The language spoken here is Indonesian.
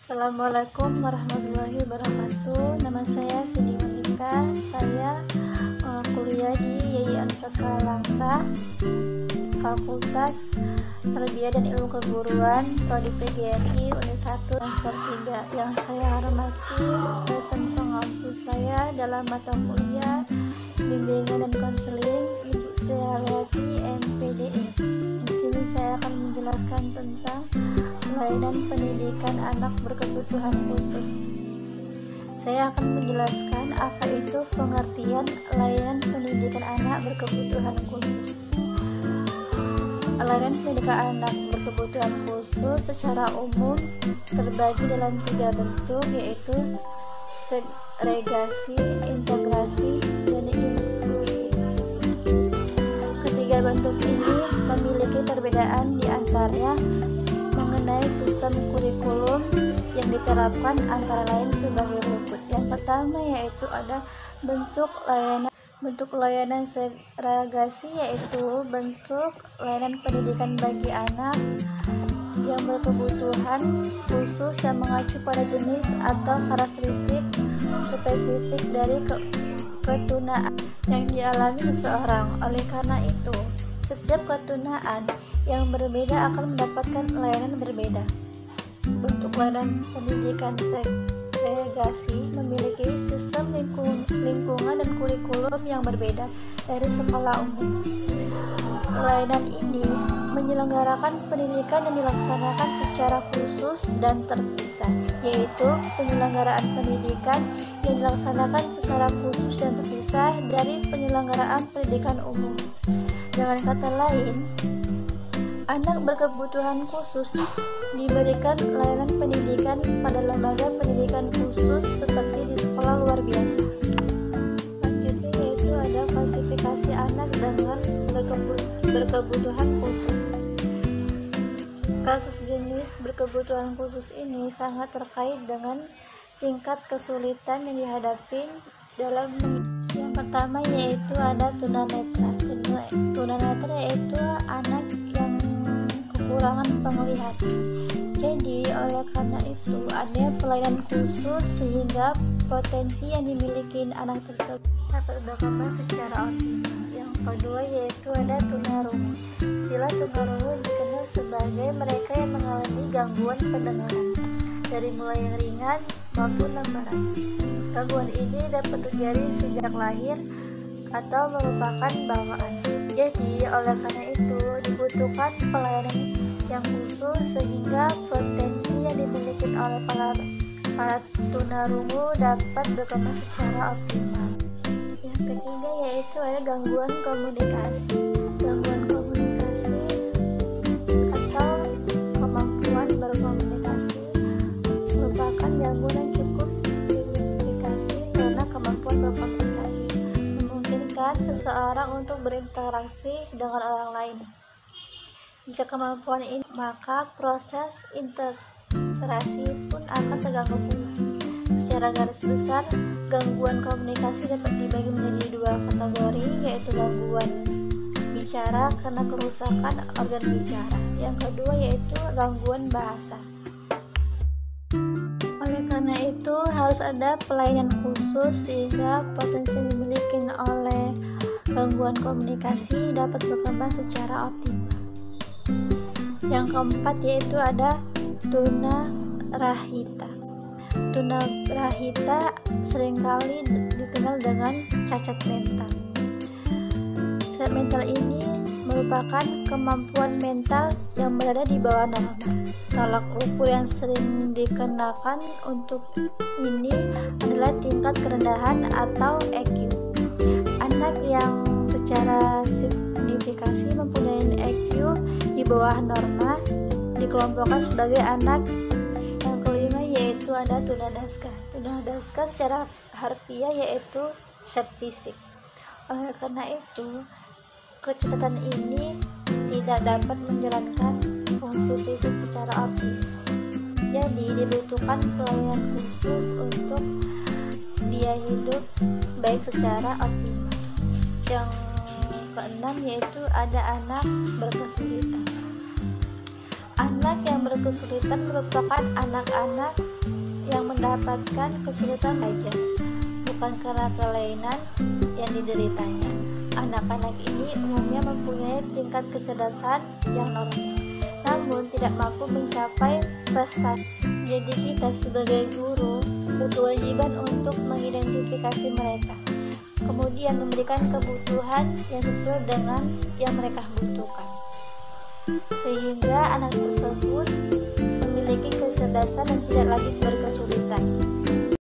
Assalamualaikum warahmatullahi wabarakatuh. Nama saya Siti Monika. Saya kuliah di YI Universitas Langsa, Fakultas Tarbiyah dan Ilmu Keguruan, Prodi PGRI Unit 1 semester 3. Yang saya hormati dosen pengampu saya dalam mata kuliah bimbingan dan konseling, Ibu Sehariati MPDI. Di sini saya akan menjelaskan tentang pelayanan pendidikan anak berkebutuhan khusus. Saya akan menjelaskan apa itu pengertian layanan pendidikan anak berkebutuhan khusus. Layanan pendidikan anak berkebutuhan khusus secara umum terbagi dalam 3 bentuk, yaitu segregasi, integrasi, dan inklusi. Ketiga bentuk ini memiliki perbedaan di antaranya mengenai sistem kurikulum yang diterapkan, antara lain sebagai berikut. Yang pertama yaitu ada bentuk layanan segregasi, yaitu bentuk layanan pendidikan bagi anak yang berkebutuhan khusus yang mengacu pada jenis atau karakteristik spesifik dari ketunaan yang dialami seseorang. Oleh karena itu, setiap ketunaan yang berbeda akan mendapatkan layanan berbeda. Bentuk layanan pendidikan segregasi memiliki sistem lingkungan dan kurikulum yang berbeda dari sekolah umum. Layanan ini menyelenggarakan pendidikan yang dilaksanakan secara khusus dan terpisah, yaitu penyelenggaraan pendidikan yang dilaksanakan secara khusus dan terpisah dari penyelenggaraan pendidikan umum. Dengan kata lain, anak berkebutuhan khusus diberikan layanan pendidikan pada lembaga pendidikan khusus seperti di sekolah luar biasa. Selanjutnya yaitu ada klasifikasi anak dengan berkebutuhan khusus. Kasus jenis berkebutuhan khusus ini sangat terkait dengan tingkat kesulitan yang dihadapi dalam. Yang pertama yaitu ada tunanetra. Tunanetra yaitu anak yang kekurangan penglihatan. Jadi oleh karena itu ada pelayanan khusus sehingga potensi yang dimiliki anak tersebut dapat berkembang secara optimal. Yang kedua yaitu ada tunarungu. Istilah tunarungu dikenal sebagai mereka yang mengalami gangguan pendengaran, dari mulai yang ringan maupun yang berat. Gangguan ini dapat terjadi sejak lahir atau merupakan bawaan. Jadi oleh karena itu dibutuhkan pelayanan yang khusus sehingga potensi yang dimiliki oleh para tunarungu dapat berkembang secara optimal. Yang ketiga yaitu ada gangguan komunikasi. Gangguan komunikasi atau kemampuan berkomunikasi merupakan gangguan yang cukup signifikasi karena kemampuan berkomunikasi memungkinkan seseorang untuk berinteraksi dengan orang lain. Jika kemampuan ini, maka proses integrasi pun akan terganggu pula. Secara garis besar, gangguan komunikasi dapat dibagi menjadi 2 kategori, yaitu gangguan bicara karena kerusakan organ bicara. Yang kedua yaitu gangguan bahasa. Oleh karena itu harus ada pelayanan khusus sehingga potensi yang dimiliki oleh gangguan komunikasi dapat berkembang secara optimal. Yang keempat yaitu ada tunarahita. Tunarahita seringkali dikenal dengan cacat mental. Cacat mental ini merupakan kemampuan mental yang berada di bawah normal. Tolak ukur yang sering dikenakan untuk ini adalah tingkat kerendahan atau EQ. Anak yang secara signifikasi mempunyai EQ di bawah norma dikelompokkan sebagai anak. Yang kelima yaitu ada tunadaska. Tunadaska secara harfiah yaitu cacat fisik. Oleh karena itu kecacatan ini tidak dapat menjalankan fungsi fisik secara optimal. Jadi dibutuhkan pelayanan khusus untuk dia hidup baik secara optimal. Yang keenam yaitu ada anak berkesulitan. Anak yang berkesulitan merupakan anak-anak yang mendapatkan kesulitan belajar, bukan karena kelainan yang dideritanya. Anak-anak ini umumnya mempunyai tingkat kecerdasan yang normal, namun tidak mampu mencapai prestasi. Jadi kita sebagai guru berkewajiban untuk mengidentifikasi mereka, kemudian memberikan kebutuhan yang sesuai dengan yang mereka butuhkan, sehingga anak tersebut memiliki kecerdasan dan tidak lagi berkesulitan.